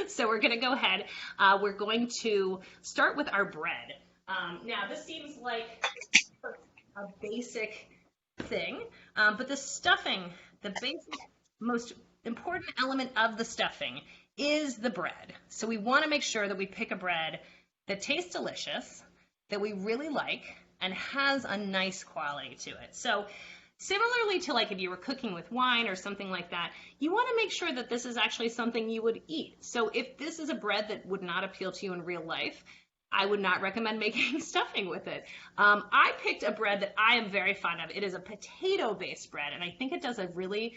So we're gonna go ahead. We're going to start with our bread. Now this seems like a basic thing, but the stuffing, the basic, most important element of the stuffing is the bread. So we want to make sure that we pick a bread that tastes delicious, that we really like, and has a nice quality to it. So similarly to like if you were cooking with wine or something like that, you want to make sure that this is actually something you would eat. So if this is a bread that would not appeal to you in real life, I would not recommend making stuffing with it. I picked a bread that I am very fond of. It is a potato-based bread, and I think it does a really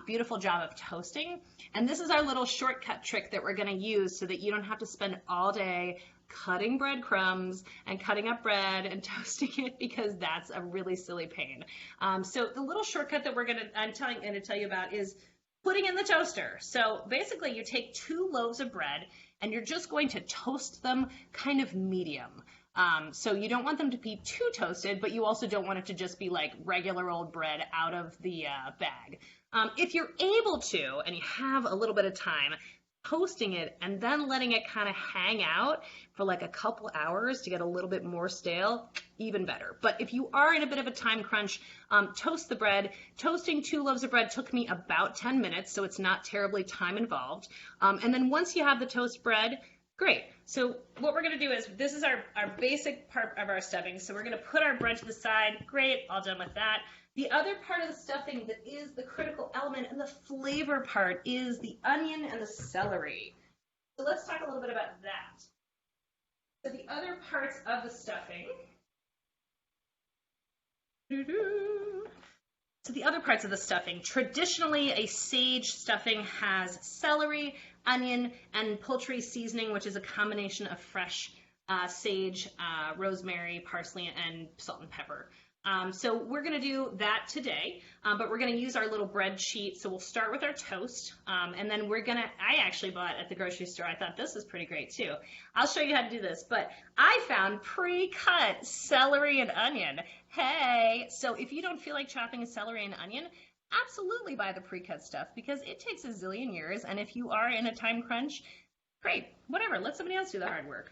beautiful job of toasting. And this is our little shortcut trick that we're going to use so that you don't have to spend all day cutting breadcrumbs and cutting up bread and toasting it, because that's a really silly pain. So the little shortcut that I'm going to tell you about is putting in the toaster. So basically you take 2 loaves of bread and you're just going to toast them kind of medium. So you don't want them to be too toasted, but you also don't want it to just be like regular old bread out of the bag. If you're able to, and you have a little bit of time, toasting it and then letting it kind of hang out for like a couple hours to get a little bit more stale, even better. But if you are in a bit of a time crunch, toast the bread. Toasting 2 loaves of bread took me about 10 minutes, so it's not terribly time involved. And then once you have the toast bread, great. So what we're going to do is, this is our basic part of our stuffing. So we're going to put our bread to the side. Great, all done with that. The other part of the stuffing that is the critical element and the flavor part is the onion and the celery. So let's talk a little bit about that. So the other parts of the stuffing. So the other parts of the stuffing, traditionally a sage stuffing has celery, onion, and poultry seasoning, which is a combination of fresh sage, rosemary, parsley, and salt and pepper. So we're going to do that today, but we're going to use our little bread sheet. So we'll start with our toast, and then I actually bought at the grocery store. I thought this was pretty great too. I'll show you how to do this, but I found pre-cut celery and onion. Hey, so if you don't feel like chopping a celery and onion, absolutely buy the pre-cut stuff, because it takes a zillion years. And if you are in a time crunch, great, whatever, let somebody else do the hard work.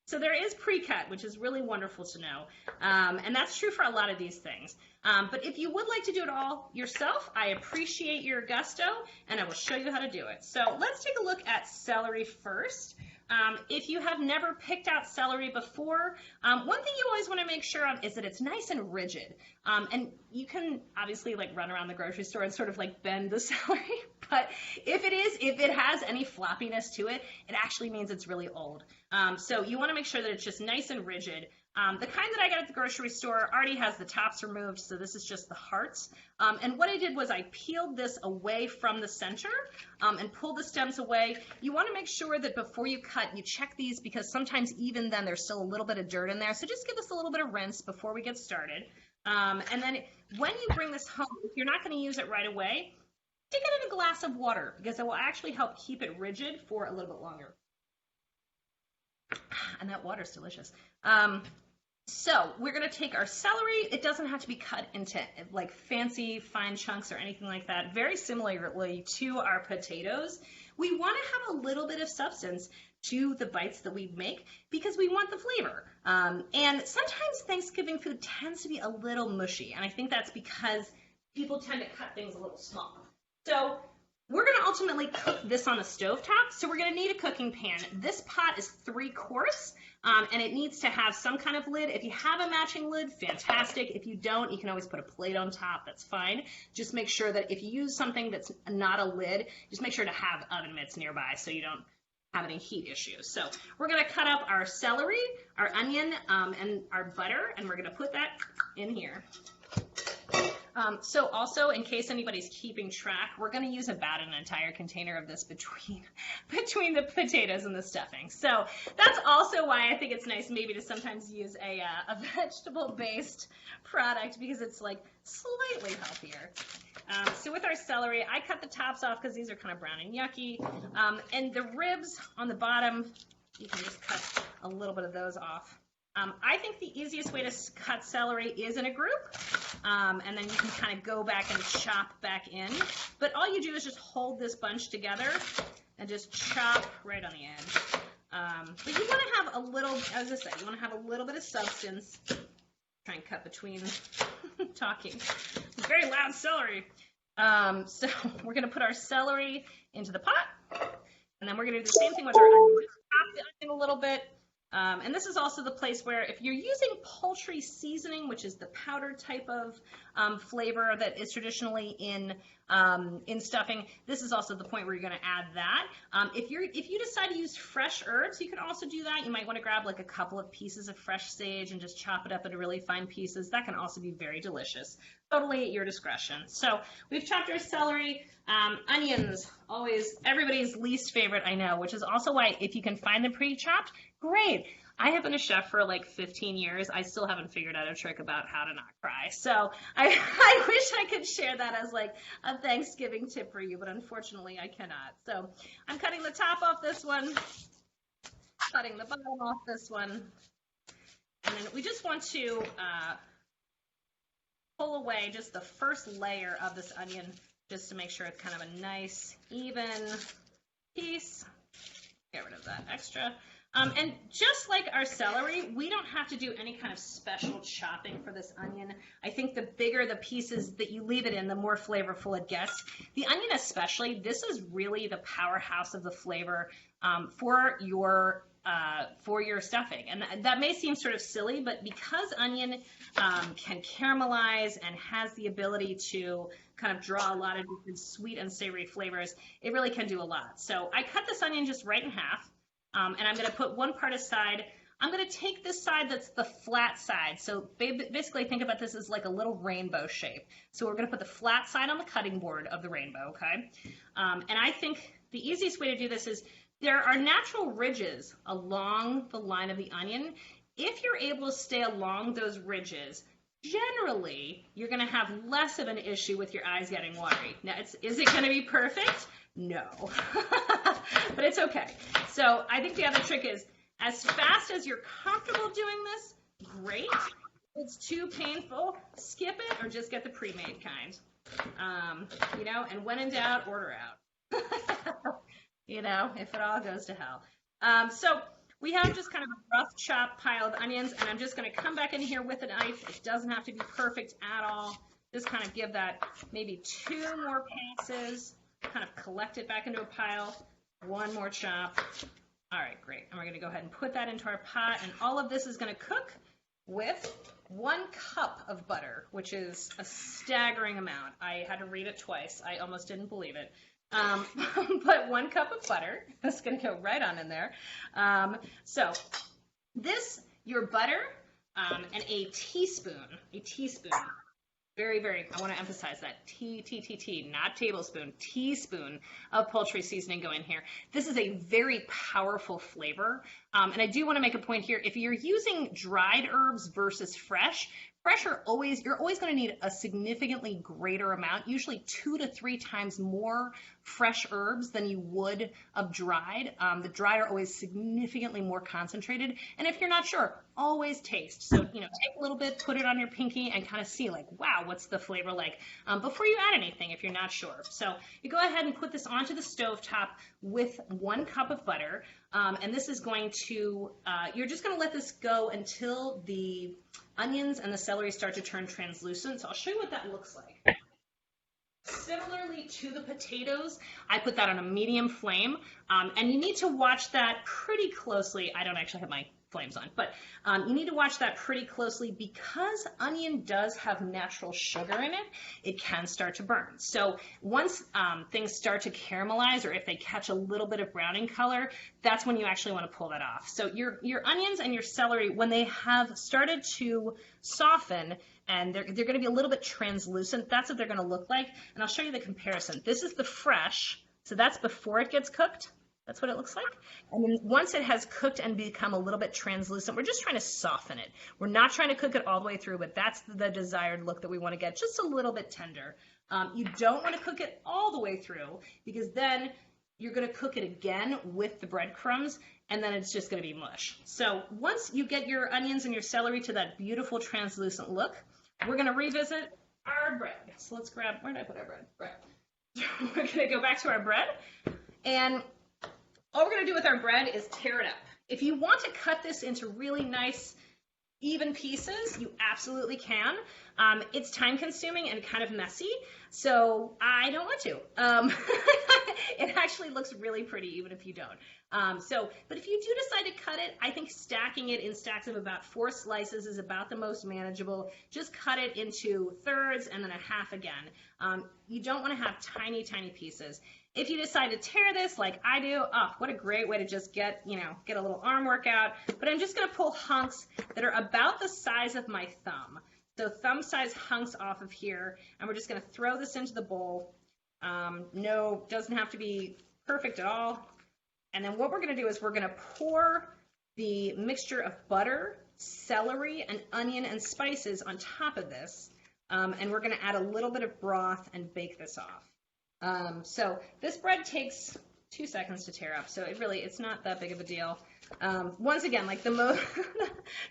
So there is pre-cut, which is really wonderful to know. And that's true for a lot of these things. But if you would like to do it all yourself, I appreciate your gusto, and I will show you how to do it. So let's take a look at celery first. If you have never picked out celery before, one thing you always want to make sure of is that it's nice and rigid. And you can obviously like run around the grocery store and sort of like bend the celery, but if it has any floppiness to it, it actually means it's really old. So you want to make sure that it's just nice and rigid. The kind that I got at the grocery store already has the tops removed, so this is just the hearts. And what I did was I peeled this away from the center and pulled the stems away. You want to make sure that before you cut, you check these, because sometimes even then there's still a little bit of dirt in there. So just give this a little bit of rinse before we get started. And then when you bring this home, if you're not going to use it right away, stick it in a glass of water, because it will actually help keep it rigid for a little bit longer. And that water's delicious. So we're going to take our celery. It doesn't have to be cut into like fancy fine chunks or anything like that. Very similarly to our potatoes, we want to have a little bit of substance to the bites that we make, because we want the flavor. And sometimes Thanksgiving food tends to be a little mushy, and I think that's because people tend to cut things a little small. So we're going to ultimately cook this on the stovetop, so we're going to need a cooking pan. This pot is 3-course, and it needs to have some kind of lid. If you have a matching lid, fantastic. If you don't, you can always put a plate on top. That's fine. Just make sure that if you use something that's not a lid, just make sure to have oven mitts nearby so you don't have any heat issues. So we're going to cut up our celery, our onion, and our butter, and we're going to put that in here. So also, in case anybody's keeping track, we're going to use about an entire container of this between the potatoes and the stuffing. So that's also why I think it's nice maybe to sometimes use a vegetable-based product, because it's like slightly healthier. So with our celery, I cut the tops off because these are kind of brown and yucky. And the ribs on the bottom, you can just cut a little bit of those off. I think the easiest way to cut celery is in a group, and then you can kind of go back and chop back in. But all you do is just hold this bunch together, and just chop right on the edge. But you want to have a little, as I said, you want to have a little bit of substance. Try and cut between talking. Very loud celery. So we're going to put our celery into the pot, and then we're going to do the same thing with our onion. Just chop the onion a little bit. And this is also the place where if you're using poultry seasoning, which is the powdered type of flavor that is traditionally in stuffing, this is also the point where you're going to add that. If you decide to use fresh herbs, you can also do that. You might want to grab like a couple of pieces of fresh sage and just chop it up into really fine pieces. That can also be very delicious. Totally at your discretion. So we've chopped our celery. Onions, always everybody's least favorite, I know, which is also why if you can find them pre-chopped, great. I have been a chef for like 15 years. I still haven't figured out a trick about how to not cry. So I wish I could share that as like a Thanksgiving tip for you, but unfortunately I cannot. So I'm cutting the top off this one, cutting the bottom off this one, and then we just want to pull away just the first layer of this onion just to make sure it's kind of a nice, even piece. Get rid of that extra. And just like our celery, we don't have to do any kind of special chopping for this onion. I think the bigger the pieces that you leave it in, the more flavorful it gets. The onion especially, this is really the powerhouse of the flavor for your stuffing. And that may seem sort of silly, but because onion can caramelize and has the ability to kind of draw a lot of different sweet and savory flavors, it really can do a lot. So I cut this onion just right in half. And I'm going to put one part aside. I'm going to take this side that's the flat side. So basically think about this as like a little rainbow shape. So we're going to put the flat side on the cutting board of the rainbow, okay? And I think the easiest way to do this is there are natural ridges along the line of the onion. If you're able to stay along those ridges, generally you're going to have less of an issue with your eyes getting watery. Now, is it going to be perfect? No, but it's okay. So I think the other trick is as fast as you're comfortable doing this, great. If it's too painful, skip it or just get the pre-made kind. And when in doubt, order out. If it all goes to hell. So we have just kind of a rough chop pile of onions, and I'm just going to come back in here with a knife. It doesn't have to be perfect at all. Just kind of give that maybe 2 more passes. Kind of collect it back into a pile, 1 more chop. All right, great. And we're going to go ahead and put that into our pot, and all of this is going to cook with 1 cup of butter, which is a staggering amount. I had to read it twice. I almost didn't believe it. But 1 cup of butter, that's going to go right on in there. So your butter, and a teaspoon, very, very, I want to emphasize that, not tablespoon, teaspoon of poultry seasoning going here. This is a very powerful flavor. And I do want to make a point here. If you're using dried herbs versus fresh you're always going to need a significantly greater amount, usually 2 to 3 times more fresh herbs than you would of dried. The dried are always significantly more concentrated. And if you're not sure, always taste. So, take a little bit, put it on your pinky and kind of see like, wow, what's the flavor like before you add anything if you're not sure. So you go ahead and put this onto the stovetop with 1 cup of butter. And this is going to, you're just going to let this go until the onions and the celery start to turn translucent. So I'll show you what that looks like. Similarly to the potatoes, I put that on a medium flame, and you need to watch that pretty closely. I don't actually have my flames on, but you need to watch that pretty closely because onion does have natural sugar in it. It can start to burn. So once things start to caramelize, or if they catch a little bit of browning color, that's when you actually want to pull that off. So your onions and your celery, when they have started to soften and they're going to be a little bit translucent, that's what they're going to look like. And I'll show you the comparison. This is the fresh, so that's before it gets cooked. That's what it looks like. And then once it has cooked and become a little bit translucent, we're just trying to soften it. We're not trying to cook it all the way through, but that's the desired look that we want to get, just a little bit tender. You don't want to cook it all the way through because then you're going to cook it again with the breadcrumbs and then it's just going to be mush. So once you get your onions and your celery to that beautiful translucent look, we're going to revisit our bread. So let's grab, where did I put our bread? Bread. We're going to go back to our bread. And all we're going to do with our bread is tear it up. If you want to cut this into really nice, even pieces, you absolutely can. It's time consuming and kind of messy, so I don't want to. It actually looks really pretty even if you don't. But if you do decide to cut it, I think stacking it in stacks of about 4 slices is about the most manageable. Just cut it into thirds and then a half again. You don't want to have tiny, tiny pieces. If you decide to tear this like I do, oh, what a great way to just get a little arm workout. But I'm just going to pull hunks that are about the size of my thumb. So thumb size hunks off of here, and we're just going to throw this into the bowl. No, doesn't have to be perfect at all. And then what we're going to do is we're going to pour the mixture of butter, celery, and onion and spices on top of this. And we're going to add a little bit of broth and bake this off. So this bread takes 2 seconds to tear up, so it's not that big of a deal. Once again, like the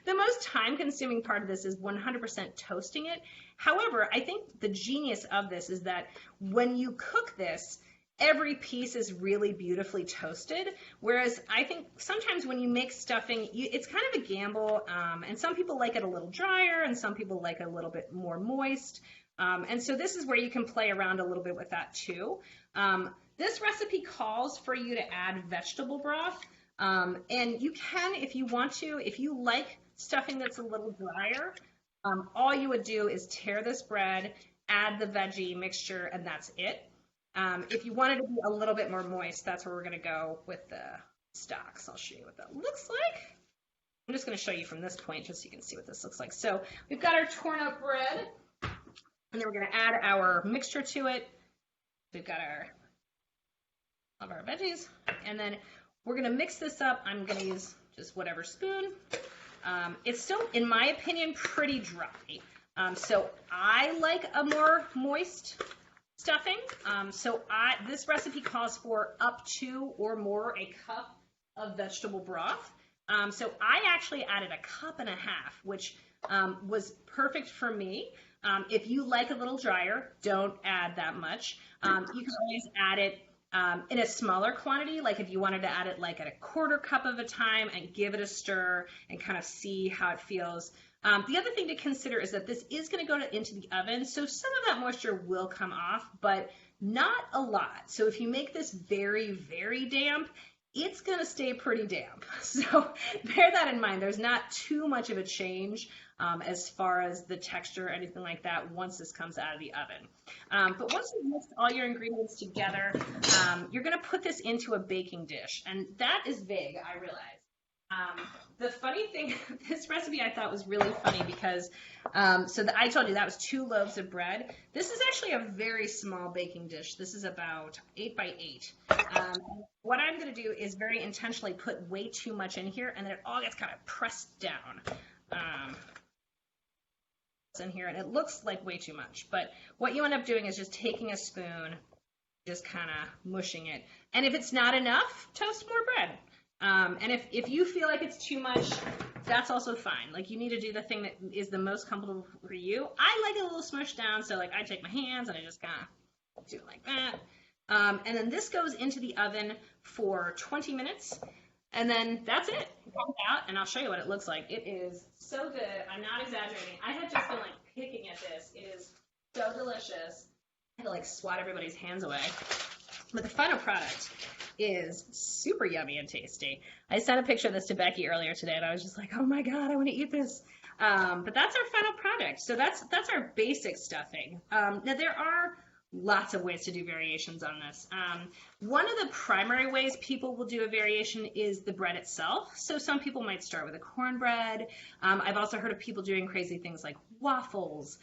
most time-consuming part of this is 100% toasting it. However, I think the genius of this is that when you cook this, every piece is really beautifully toasted, whereas I think sometimes when you make stuffing, it's kind of a gamble, and some people like it a little drier, and some people like it a little bit more moist. And so this is where you can play around a little bit with that too. This recipe calls for you to add vegetable broth, and you can if you want to. If you like stuffing that's a little drier, all you would do is tear this bread, add the veggie mixture, and that's it. If you wanted to be a little bit more moist, that's where we're going to go with the stocks. I'll show you what that looks like. I'm just going to show you from this point just so you can see what this looks like. So we've got our torn up bread. And then we're going to add our mixture to it. We've got all of our veggies. And then we're going to mix this up. I'm going to use just whatever spoon. It's still, in my opinion, pretty dry. So I like a more moist stuffing. This recipe calls for up to or more a cup of vegetable broth. So I actually added a cup and a half, which was perfect for me. If you like a little drier, don't add that much. You can always add it in a smaller quantity, like if you wanted to add it like at a 1/4 cup of a time and give it a stir and kind of see how it feels. The other thing to consider is that this is going to go into the oven, so some of that moisture will come off, but not a lot. So if you make this very, very damp, it's going to stay pretty damp. So bear that in mind. There's not too much of a change as far as the texture or anything like that once this comes out of the oven. But once you've mixed all your ingredients together, you're going to put this into a baking dish. And that is vague, I realize. The funny thing, this recipe I thought was really funny because, I told you that was 2 loaves of bread. This is actually a very small baking dish. This is about 8 by 8. What I'm going to do is very intentionally put way too much in here, and then it all gets kind of pressed down. In here, and it looks like way too much, but what you end up doing is just taking a spoon, just kind of mushing it, and if it's not enough, toast more bread. And if you feel like it's too much, that's also fine. Like, you need to do the thing that is the most comfortable for you. I like it a little smushed down, so like I take my hands and I just kind of do it like that. And then this goes into the oven for 20 minutes. And then that's it. It comes out, and I'll show you what it looks like. It is so good. I'm not exaggerating. I have just been like picking at this. It is so delicious. I had to like swat everybody's hands away. But the final product is super yummy and tasty. I sent a picture of this to Becky earlier today, and I was just like, oh my God, I want to eat this. But that's our final product. So that's our basic stuffing. Now there are lots of ways to do variations on this. One of the primary ways people will do a variation is the bread itself. So some people might start with a cornbread. I've also heard of people doing crazy things like waffles,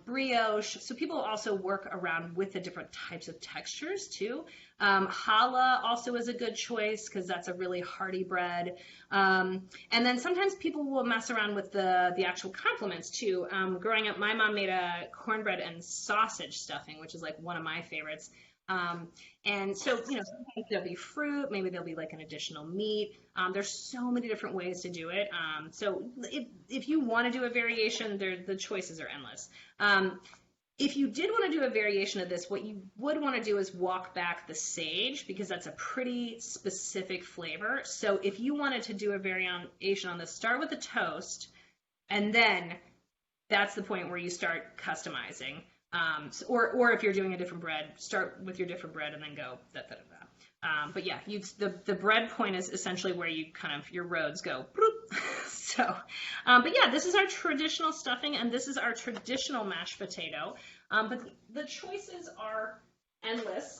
brioche. So people also work around with the different types of textures too. Challah also is a good choice because that's a really hearty bread. And then sometimes people will mess around with the actual complements too. Growing up, my mom made a cornbread and sausage stuffing, which is like one of my favorites. And so, sometimes there'll be fruit, maybe there'll be like an additional meat. There's so many different ways to do it. So if you want to do a variation, the choices are endless. if you did want to do a variation of this, what you would want to do is walk back the sage, because that's a pretty specific flavor. So if you wanted to do a variation on this, start with the toast, and then that's the point where you start customizing. Or if you're doing a different bread, start with your different bread and then go da, da, da, da. But yeah, the bread point is essentially where you kind of, your roads go. So, but yeah, this is our traditional stuffing, and this is our traditional mashed potato. But the choices are endless.